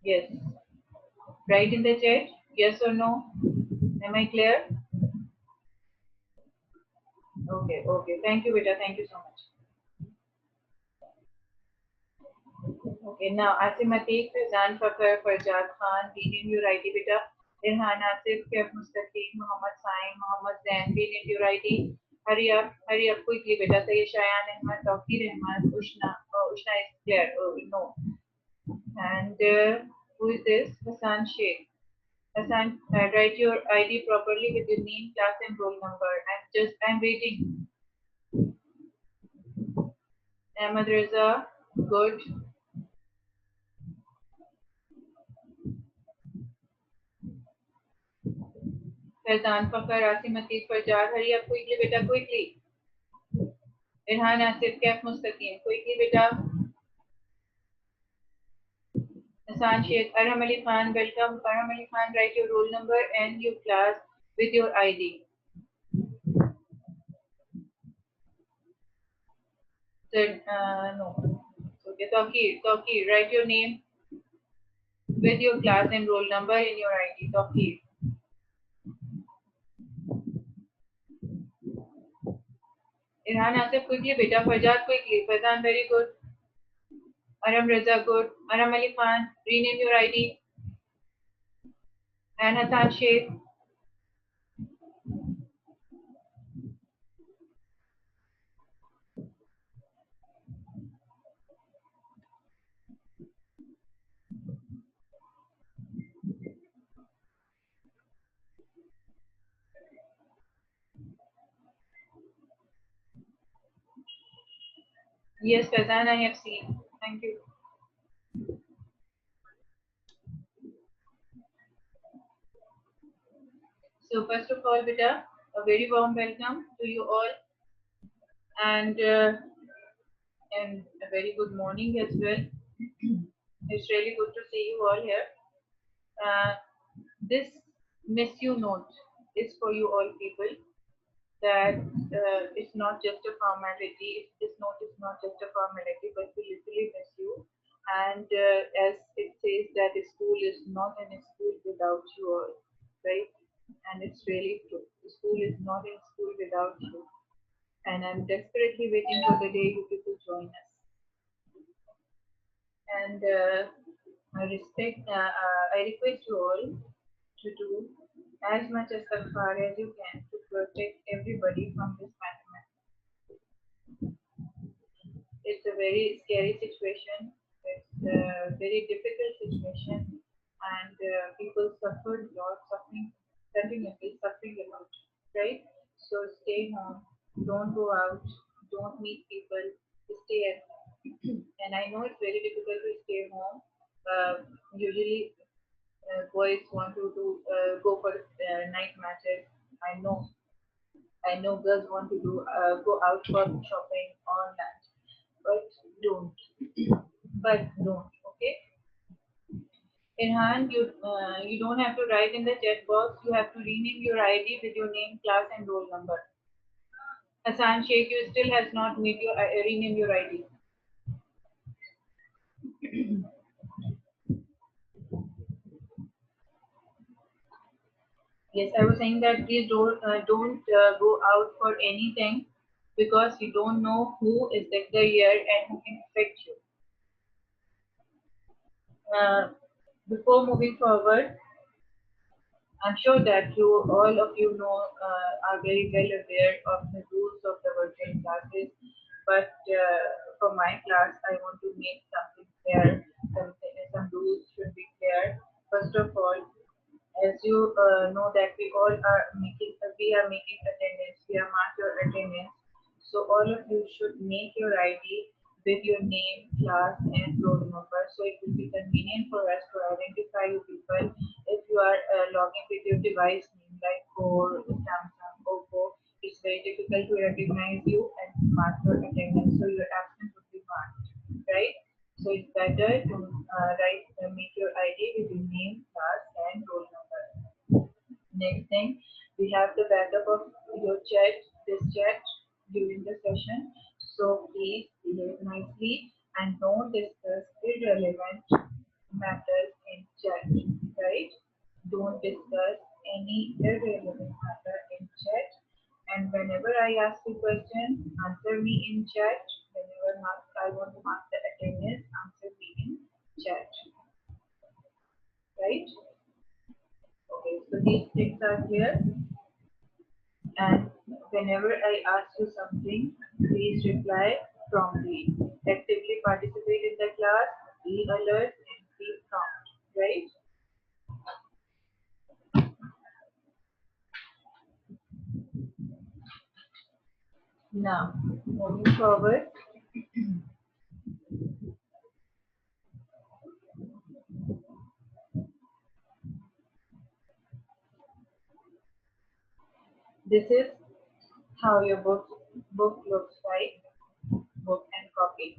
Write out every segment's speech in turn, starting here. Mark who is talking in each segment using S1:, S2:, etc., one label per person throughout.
S1: Yes. Write in the chat, yes or no. Am I clear? Okay, okay. Thank you, beta. Thank you so much. Okay, now Asim Atiq, Fazan Fakar, Farjad Khan, read your ID, beta. Irhan Asif, Kef Mustaqim, Muhammad Sain, Muhammad Zain, read your ID. Hurry up quickly, beta. Say Shayan Ahmad, Tawqir Ahmad, Ushna. Oh, Ushna is clear. Oh, no. And who is this? Hassan Sheikh. Hassan, write your ID properly with your name, class, and roll number. I'm waiting. Ahmad Reza, good. Faizan Fakar, Asim Atif, Farjad, hurry up quickly, beta, quickly. Irhan Asif, Kef Mustaqim, quickly, beta. Hassan Sheikh, Arham Ali Khan, welcome. Arham Ali Khan, write your roll number and your class with your ID. Then, no. Okay, Tawqir, write your name with your class and roll number in your ID. Tawqir. Irhan Asif, quickly, beta. Farjad, quickly. Faizan, very good. Aram Reza, good. Aram Ali Khan, rename your ID. And Hassan Sheikh. Yes, Faizan, I have seen. Thank you. So first of all, beta, a very warm welcome to you all, and a very good morning as well. It's really good to see you all here. This miss you note is for you all people that it's not just a formality. This note is not just a formality, but we literally miss you. And as it says that a school is not a school without you all, right? And it's really true. The school is not in school without you. And I'm desperately waiting for the day you people join us. And I request you all to do as much as far as you can to protect everybody from this pandemic. It's a very scary situation. It's a very difficult situation, and people suffered a lot, suffering, continuously suffering a lot, right? So stay home, don't go out, don't meet people, stay at home. And I know it's very difficult to stay home. Usually, boys want to go for night matches. I know I know girls want to go out for shopping or lunch, but don't. But don't. Okay. Irhan, you don't have to write in the chat box. You have to rename your ID with your name, class, and roll number. Hassan Sheikh, you still has not made your rename your ID. Yes, I was saying that please don't go out for anything because you don't know who is there here and who can affect you. Before moving forward, I'm sure that all of you are very well aware of the rules of the virtual classes. But for my class, I want to make something clear. Some rules should be clear. First of all, as you know that we are making attendance, we are mark your attendance. So all of you should make your ID with your name, class, and roll number. So it will be convenient for us to identify you people. If you are logging with your device name like Core, Samsung, Oppo, it's very difficult to recognize you and mark your attendance. So your absence would be marked, right? So it's better to make your ID with your name, class, and roll number. Next thing, we have the backup of your chat, this chat during the session. So please behave nicely and don't discuss irrelevant matters in chat, right? Don't discuss any irrelevant matter in chat. And whenever I ask you question, answer me in chat. Whenever I want to mark the attendance, answer me in chat, right? Okay, so these things are clear. And whenever I ask you something, please reply promptly. Actively participate in the class, be alert and be prompt, right? Now, moving forward, this is how your book looks like, book and copy.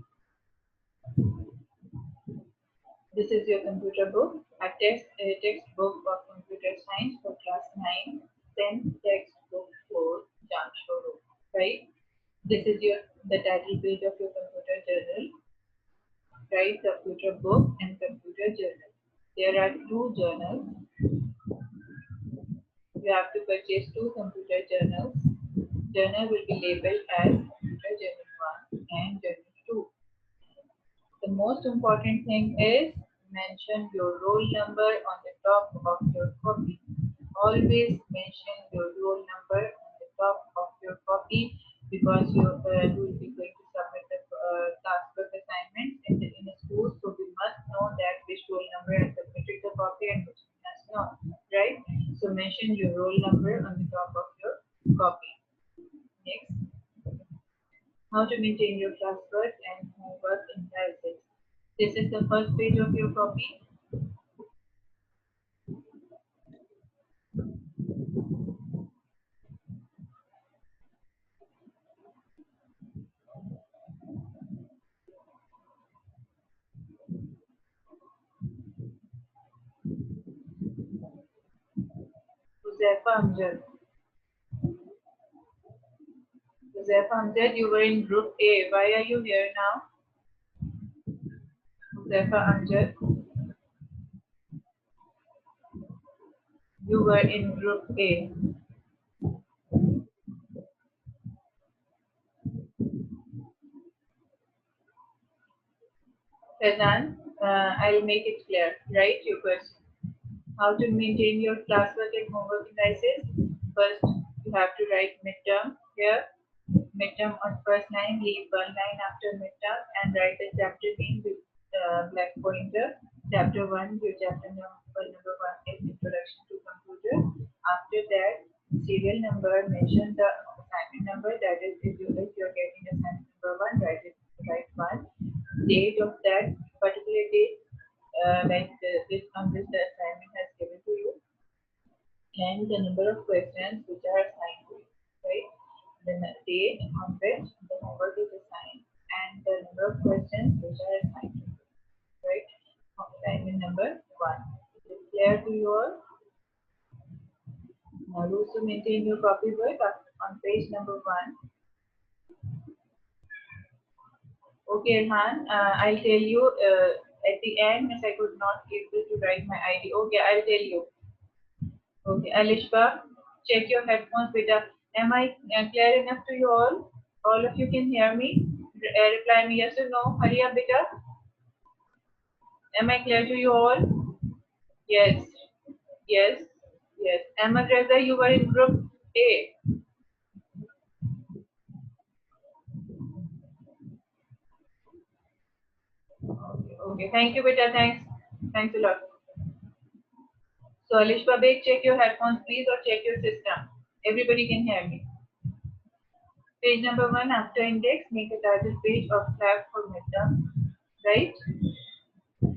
S1: This is your computer book, a textbook of computer science for class 9, then textbook for Jan Showroom, right? This is the title page of your computer journal, right? Computer book and computer journal. There are two journals. You have to purchase two computer journals. Journal will be labeled as computer journal 1 and journal 2. The most important thing is mention your roll number on the top of your copy. Always mention your roll number on the top of your copy because you will be going to submit the classwork assignments in a school. So we must know that which roll number has submitted the copy and which has not, right? So mention your roll number on the top of your copy. Next, how to maintain your classwork and homework in classes. This is the first page of your copy. Huzaifa Amjad. Huzaifa Amjad, you were in group A. Why are you here now? Huzaifa Amjad, you were in group A. Fazan, I'll make it clear. Write your question. How to maintain your classwork and homework indices? First, you have to write midterm here. Midterm on first line, leave one line after midterm and write the chapter name with black pointer. Chapter 1, your chapter number 1 is Introduction to Computer. After that, serial number, mention the assignment number, that is if you're getting assignment number 1, write 1. Date of that particular date, like this on which the assignment has given to you, and the number of questions which are assigned to you, right? The date on which the homework is assigned and the number of questions which are assigned to you, right? Assignment number 1. Is it clear to you all? Now, rules to maintain your copywork on page number 1. Okay, Han, I'll tell you at the end, as I could not able to write my ID. Okay, I'll tell you. Okay, Alishba, check your headphones, beta. Am I clear enough to you all? All of you can hear me? Reply me yes or no. Hurry up, beta. Am I clear to you all? Yes, yes, yes. Ahmad Reza, you were in group A. Okay, okay. Thank you, beta. Thanks. Thanks a lot. So, Alishba Beg, check your headphones, please, or check your system. Everybody can hear me. Page number 1, after index, make a title page of flag for midterm, right?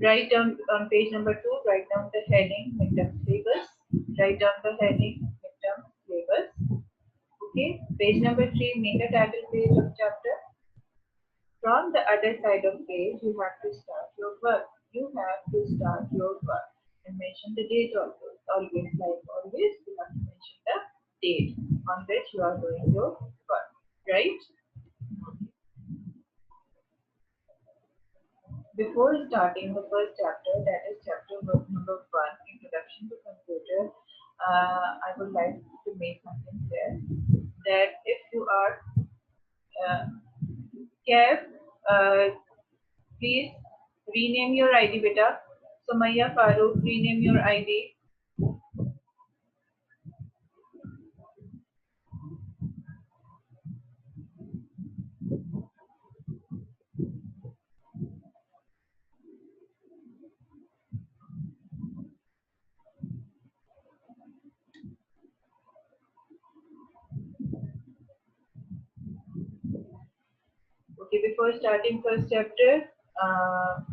S1: Write down on page number 2, write down the heading midterm syllabus. Write down the heading midterm syllabus. Okay. Page number 3, make a title page of chapter. From the other side of page, you have to start your work. You have to start your work and mention the date also. Always, like always, you have to mention the date on which you are doing your work, right? Before starting the first chapter, that is chapter number 1, Introduction to Computer, I would like to make something clear that if you are uh, Kev, please rename your ID, beta. Sumaya Farooq, rename your ID. Okay, before starting first chapter, uh,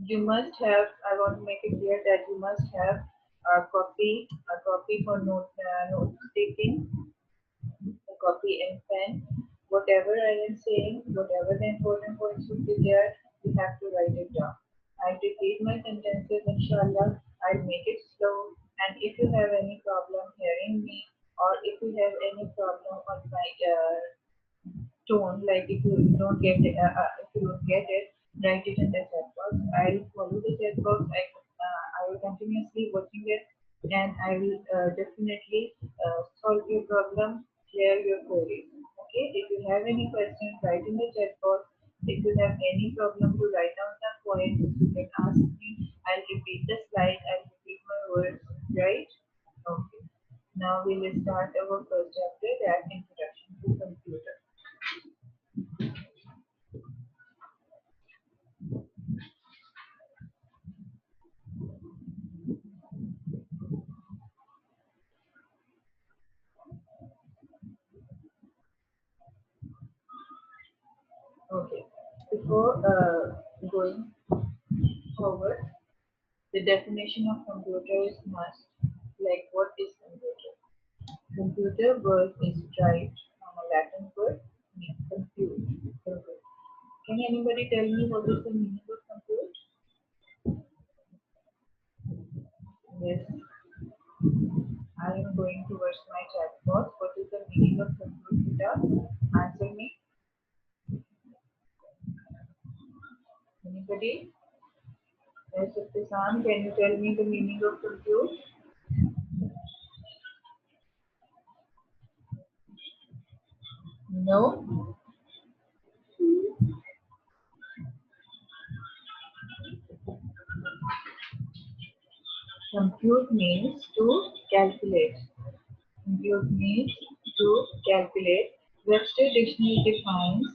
S1: you must have. I want to make it clear that you must have a copy for note taking, a copy and pen. Whatever I am saying, whatever the important points should be there, you have to write it down. I repeat my sentences, inshallah. I'll make it slow. And if you have any problem hearing me, or if you have any problem on my tone, like if you don't get it, if you don't get it, write it in the chat box. I'll follow the chat box. I will continuously watching it, and I will definitely solve your problem, clear your queries. Okay, if you have any questions, write in the chat box. If you have any problem to write down the point, you can ask me. I'll repeat the slide. I'll repeat my words. Right? Okay. Now we will start our first chapter, that introduction to computer. Okay. Before going forward, the definition of computer is must. Like, what is computer? Computer word is derived from a Latin word means compute. Compute. Can anybody tell me what is the meaning of compute? Yes, I am going towards my chat box. What is the meaning of compute? Beta? Answer me. Anybody? Yes, Ibtisam, can you tell me the meaning of compute? No. Compute means to calculate. Compute means to calculate. Webster Dictionary defines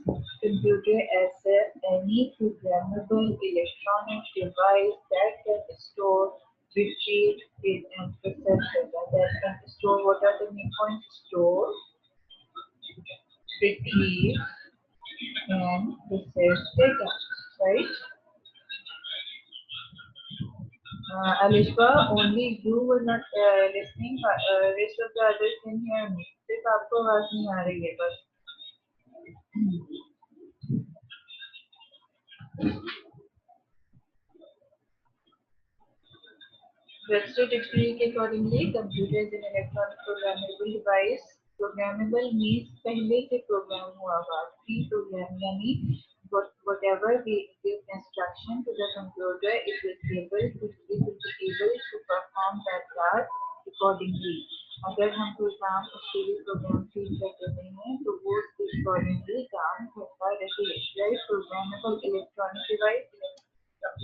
S1: computer as any programmable electronic device that can store, retrieve, and process data. That can store, what are the main points? Store, retrieve, and process data. Right? Alishba, only you were not listening. Rest of the others can hear me. सिर्फ आपको आवाज नहीं आ रही है बस. Webster Dictionary के accordingly, computer is an electronic programmable device. Programmable means पहले से program हुआ हुआ. Pre-program यानी whatever we give instruction to the computer, it will be able to perform that task accordingly. अगर हम कोई काम उसके लिए प्रोग्राम फीड कर देते हैं तो वो accordingly काम करता रहे. Right? Programmable electronic device.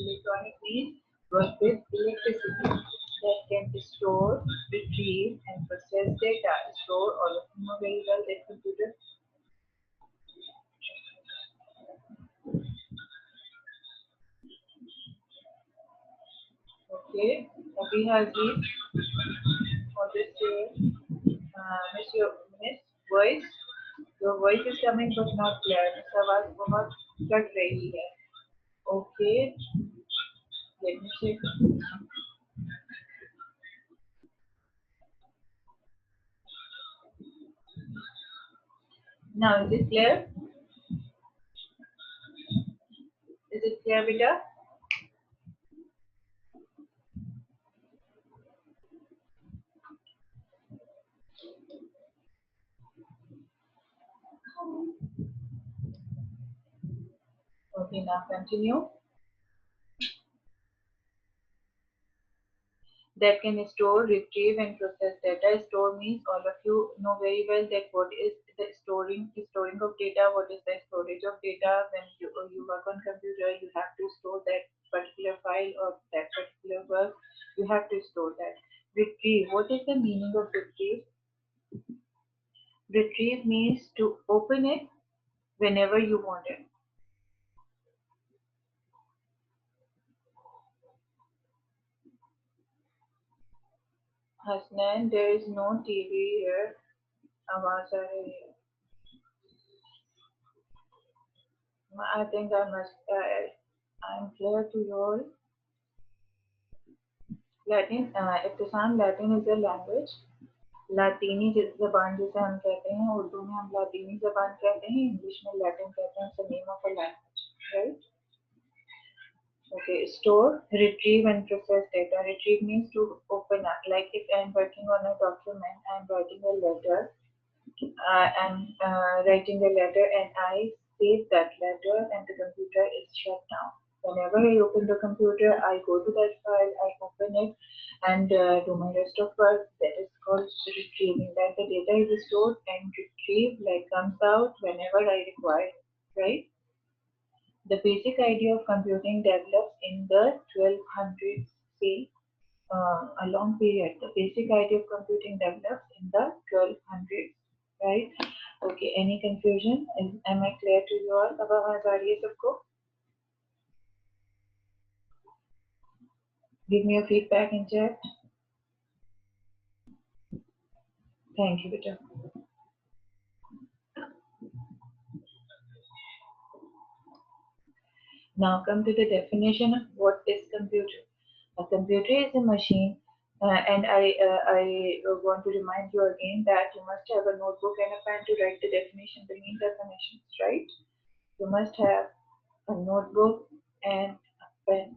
S1: Electronic means work with electricity that can store, retrieve, and process data. Store all of you know very well that computer. Okay, Abhi Haji, for this miss voice. Your voice is coming but not clear. Miss आवाज बहुत cut रही है. Okay, let me check. Now is it clear? Is it clear, beta? Okay, now continue. that can store, retrieve, and process data. Store means all of you know very well that what is the storing of data, what is the storage of data. When you work on computer, you have to store that particular file or that particular work. You have to store that. Retrieve. What is the meaning of retrieve? Retrieve means to open it whenever you want it. Hasnan, there is no TV here. आवाज आ रही है. I think I must. I'm clear to your Latin. Ibtisam, Latin is a language. लातीनी जबान जिसे हम कहते हैं, उर्दू में हम लातीनी जबान कहते हैं, इंग्लिश में लैटिन कहते हैं. It's name of a language, right? Okay, store, retrieve, and process data. Retrieve means to open up. Like if I'm working on a document, I'm writing a letter, I'm writing a letter and I save that letter and the computer is shut down. Whenever I open the computer, I go to that file, I open it and do my rest of work. That is called retrieving. That the data is stored and retrieved, like comes out whenever I require, right? The basic idea of computing develops in the 1200s, say a long period. The basic idea of computing develops in the 1200s, right? Okay, any confusion? Am I clear to you all? अब आवाज आ रही है सबको? Give me a feedback in chat. Thank you, beta. Now come to the definition of what is computer. A computer is a machine, and I want to remind you again that you must have a notebook and a pen to write the definition, the main definitions, right? You must have a notebook and a pen.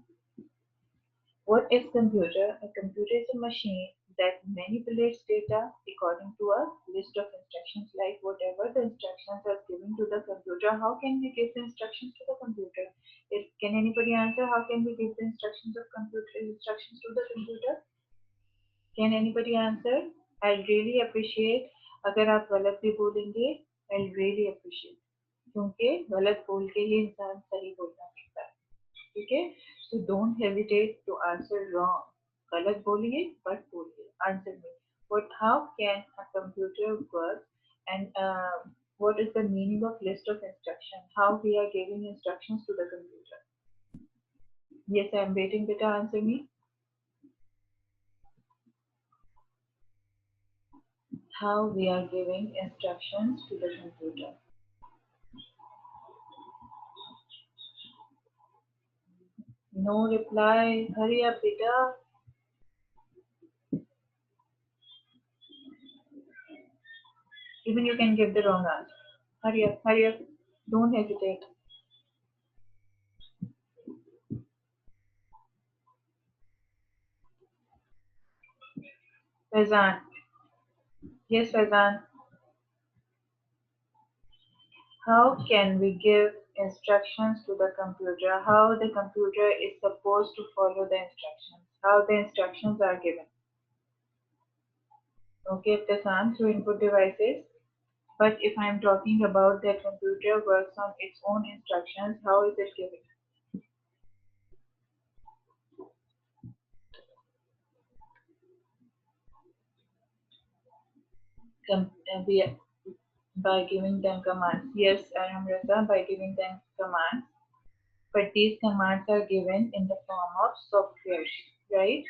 S1: What is computer? A computer is a machine that manipulates data according to a list of instructions. Like whatever the instructions are given to the computer, how can we give the instructions to the computer? Can anybody answer how can we give the instructions to the computer? Can anybody answer? I'll really appreciate अगर आप गलत भी बोलेंगे. I'll really appreciate क्योंकि गलत बोल के ही इंसान सही बोलना सीखता है. ठीक है? So don't hesitate to answer wrong. गलत बोलिए but बोलिए. Answer me. How can a computer work and what is the meaning of list of instructions? How we are giving instructions to the computer? Yes, I am waiting. Beta, answer me. How we are giving instructions to the computer. No reply. Hurry up, beta. Even you can give the wrong answer. Hurry up, hurry up. Don't hesitate. Faizan. Yes, Faizan. How can we give instructions to the computer? How the computer is supposed to follow the instructions? How the instructions are given? Okay, Faizan, through input devices. But if I'm talking about that computer works on its own instructions, how is it given? By giving them commands. Yes, I am Raza, by giving them commands. But these commands are given in the form of softwares, right?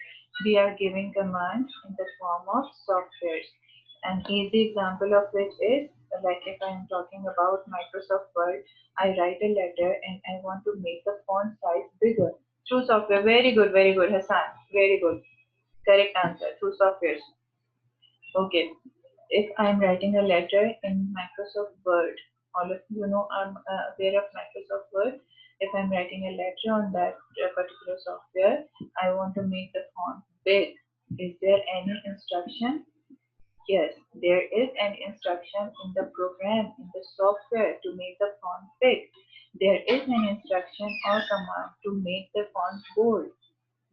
S1: We are giving commands in the form of softwares. An easy example of which is like if I am talking about Microsoft Word, I write a letter and I want to make the font size bigger through software. Very good, Hassan. Very good. Correct answer through softwares. Okay. If I'm writing a letter in Microsoft Word, all of you know I'm aware of Microsoft Word. If I'm writing a letter on that particular software, I want to make the font big. Is there any instruction? Yes, there is an instruction in the program, in the software to make the font big. There is an instruction or command to make the font bold.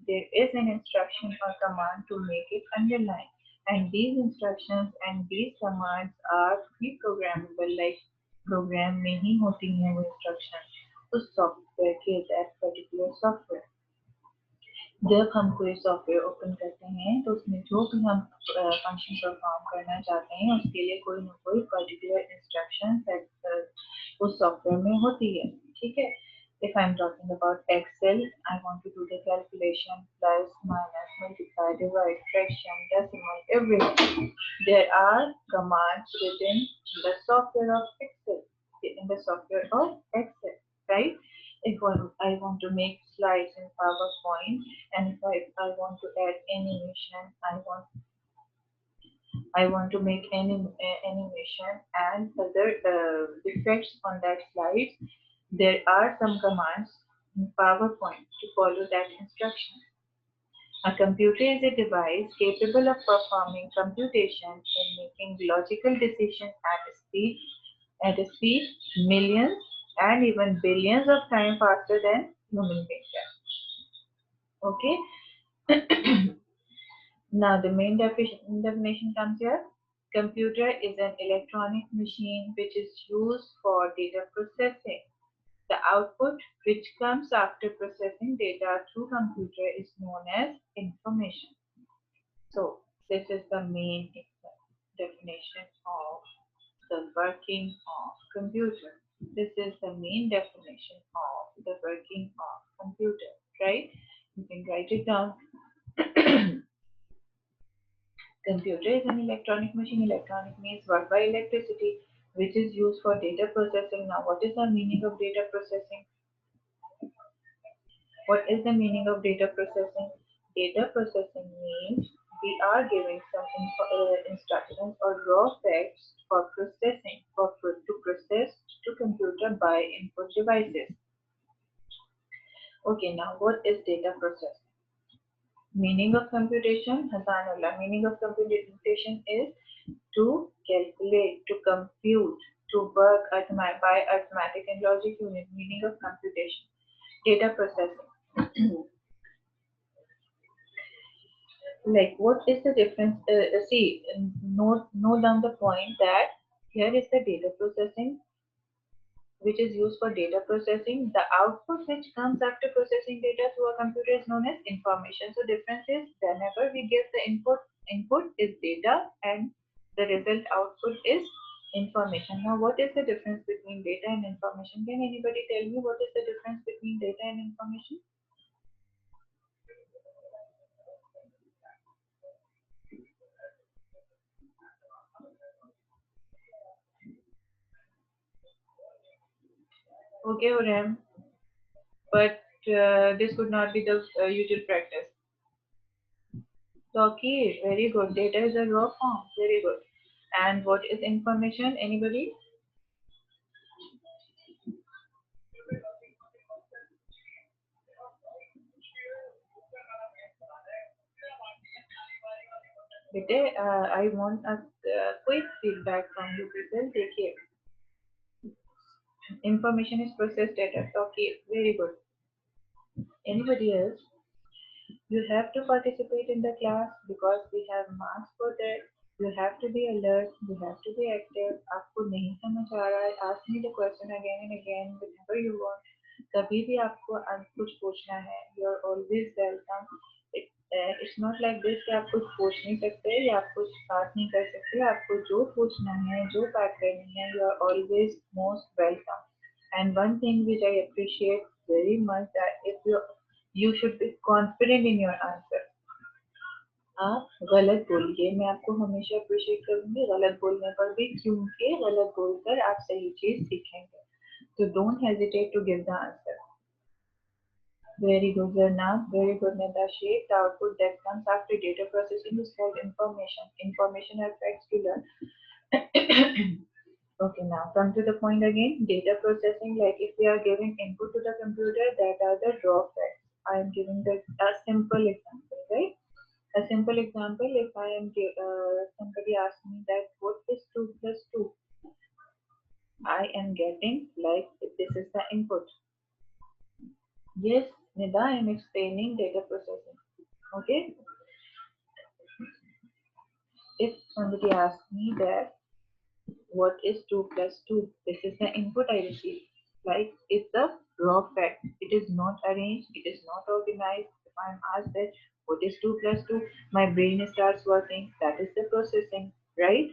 S1: there is an instruction or command to make it underline. And these instructions and these commands are pre-programmable, like program में ही होती हैं वो instruction उस software के that particular software. जब हम कोई सॉफ्टवेयर ओपन करते हैं तो उसमें जो भी हम फंक्शन परफॉर्म करना चाहते हैं उसके लिए कोई ना कोई पर्टिकुलर इंस्ट्रक्शन उस सॉफ्टवेयर में होती है, ठीक है। If I'm talking about Excel, I want to do the calculation, plus, minus, multiply, divide, fraction, decimal, everything. There are commands within the software of Excel, right? If I want to make slides in PowerPoint, and if I want to add animation, I want to make animation and other effects on that slide. There are some commands in PowerPoint to follow that instruction. A computer is a device capable of performing computation and making logical decisions at a speed millions and even billions of times faster than human beings can. Okay. Now the main definition comes here. Computer is an electronic machine which is used for data processing. The output which comes after processing data through computer is known as information. So this is the main definition of the working of computer. This is the main definition of the working of computer, right? You can write it down. Computer is an electronic machine. Electronic means work by electricity, which is used for data processing. Now, what is the meaning of data processing? What is the meaning of data processing? Data processing means we are giving some instructions or raw facts for processing, to process to computer by input devices. Okay, now what is data processing? Meaning of computation, Hasanullah. Meaning of computation is to calculate, to compute, to work by arithmetic and logic unit. Meaning of computation, data processing. Like, what is the difference? See, note down the point that here is the data processing, which is used for data processing. The output which comes after processing data through a computer is known as information. So difference is whenever we give the input is data and the result output is information. Now what is the difference between data and information? Can anybody tell me what is the difference between data and information? Okay, Orem, but this would not be the usual practice. Okay, very good. Data is a raw form. Very good. And what is information? Anybody? बेटे, I want a quick feedback from you people. देखिए, information is processed data. Okay, very good. Anybody else? You have to participate in the class because we have marks for that. You have to be alert. You have to be active. आपको नहीं समझ आ रहा है? Ask me the question again and again whenever you want. कभी भी आपको कुछ पूछना है, you are always welcome. It's not like this कि आप कुछ पूछ नहीं सकते या आप कुछ बात नहीं कर सकते. आपको जो पूछना है, जो बात करनी है, you are always most welcome. And one thing which I appreciate very much that if you should be confident in your answer. आप गलत बोलिए, मैं आपको हमेशा अप्रिशिएट करूंगी गलत बोलने पर भी, क्योंकि गलत बोलकर आप सही चीज सीखेंगे. So don't hesitate to give the answer. Very good, Zarna. Very good, Natashi. The output that comes after data processing is called information. Information are facts to learn. Okay, now come to the point again. Data processing, like if we are giving input to the computer, that are the raw facts. I am giving a simple example, right? A simple example, if I am somebody asks me that what is 2 plus 2, I am getting like this is the input. Yes, Nida, I am explaining data processing. Okay, if somebody asks me that what is 2 plus 2, this is the input I receive. Like it's a raw fact. It is not arranged, it is not organized. If I'm asked that what is 2 plus 2, my brain starts working. That is the processing, right?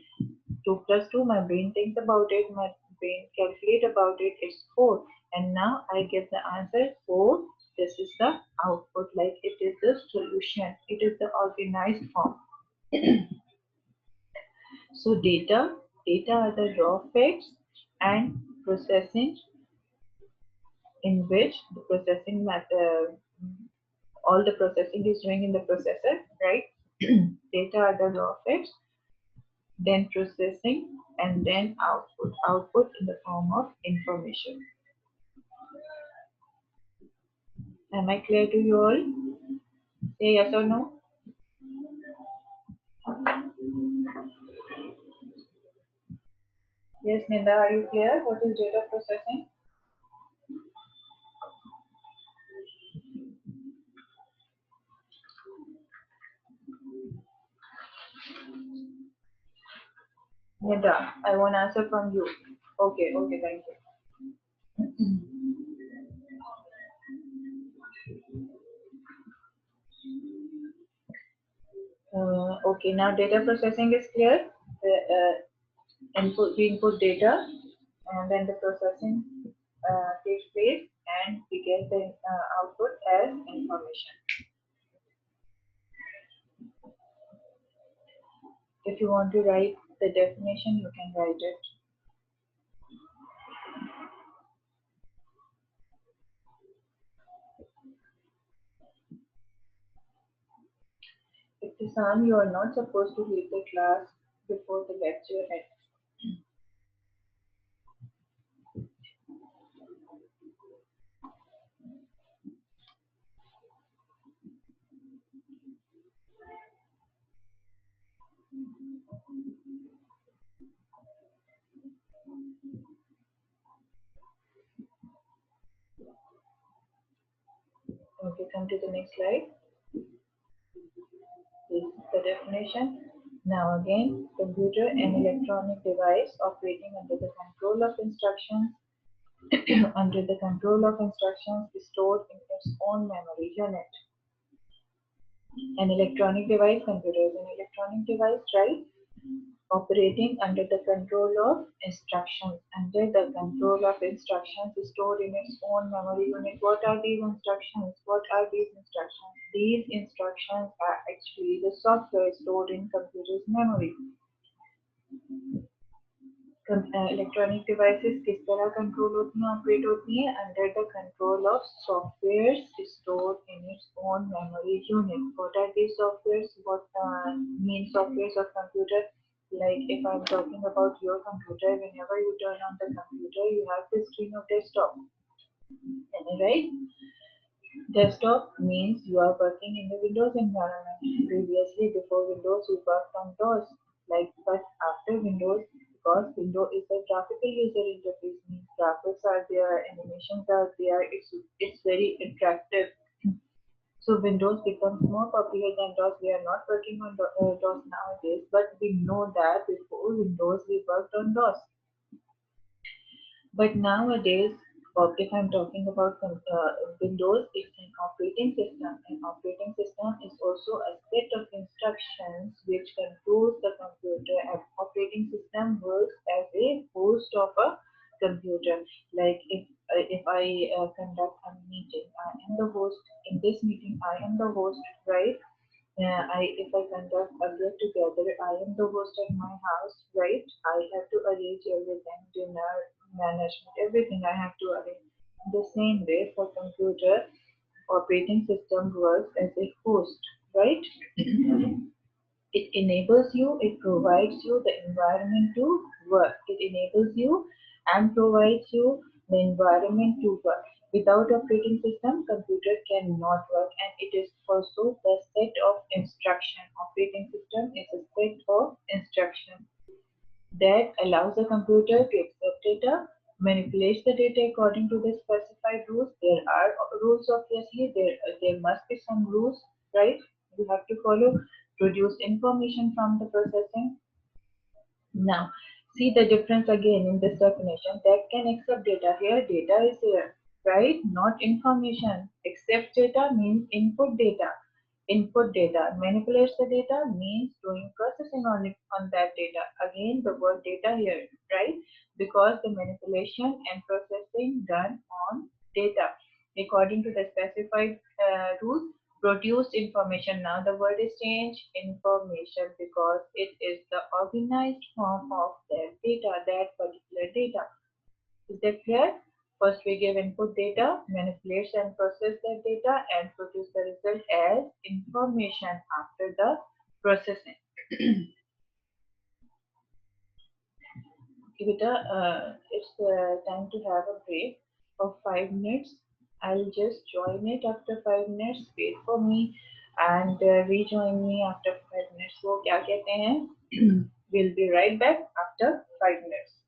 S1: 2 plus 2, my brain thinks about it, my brain calculate about it, it's 4. And now I get the answer 4. This is the output, like it is the solution, it is the organized form. So data are the raw facts and processing in which the processing matter, all the processing is doing in the processor, right? Data are the raw facts, then processing, and then output. Output in the form of information. Am I clear to you all? Say yes or no. Yes, Ninda, are you clear? What is data processing? Ninda, I want answer from you. Okay, okay, thank you. Okay, now data processing is clear. We input data, and then the processing takes place, and we get the output as information. If you want to write the definition, you can write it. If the son, you are not supposed to leave the class before the lecture ends. Okay, come to the next slide. This is the definition. Now again, computer, an electronic device operating under the control of instructions under the control of instructions stored in its own memory unit. An electronic device, computer is an electronic device, right? Operating under the control of instructions, under the control of instructions stored in its own memory unit. What are these instructions? What are these instructions? These instructions are actually the software stored in computer's memory. Electronic devices किस तरह control होती हैं operate होती हैं under the control of software stored in its own memory unit. What are these softwares? What mean softwares of computer? Like if I'm talking about your computer, whenever you turn on the computer, you have the screen of desktop. Am I right? Desktop means you are working in the Windows environment. Previously, before Windows, you worked on DOS. But after Windows, because Windows is a graphical user interface, means graphics are there, animations are there. It's very attractive. So Windows becomes more popular than DOS. We are not working on DOS nowadays, but we know that before Windows, we worked on DOS. But nowadays, if I'm talking about Windows, it's an operating system. An operating system is also a set of instructions which controls the computer. An operating system works as a host of a computer. Like if I conduct a meeting, I am the host. In this meeting, I am the host, right? If I conduct a get together, I am the host at my house, right? I have to arrange everything, dinner, management, everything I have to arrange. The same way for computer, operating system works as a host, right? It enables you, it provides you the environment to work. It enables you and provides you the environment to work. Without operating system, computer cannot work, and it is also the set of instruction. Operating system is a set of instruction that allows the computer to accept data, manipulates the data according to the specified rules. There are rules, obviously. There must be some rules, right? you have to follow. Produce information from the processing. Now, see the difference again in this definition. That can accept data. Here, data is here, right? Not information. Accept data means input data. Input data. Manipulates the data means doing processing on that data. Again, the word data here, right? Because the manipulation and processing done on data according to the specified rules. Produced information. Now the word is changed information because it is the organized form of that data, that particular data. Is that clear? First we give input data, manipulates and process that data and produce the result as information after the processing. Okay, beta, it's time to have a break of 5 minutes. I'll just join it after 5 minutes. Wait for me and rejoin me after 5 minutes. वो क्या कहते हैं? We'll be right back after 5 minutes.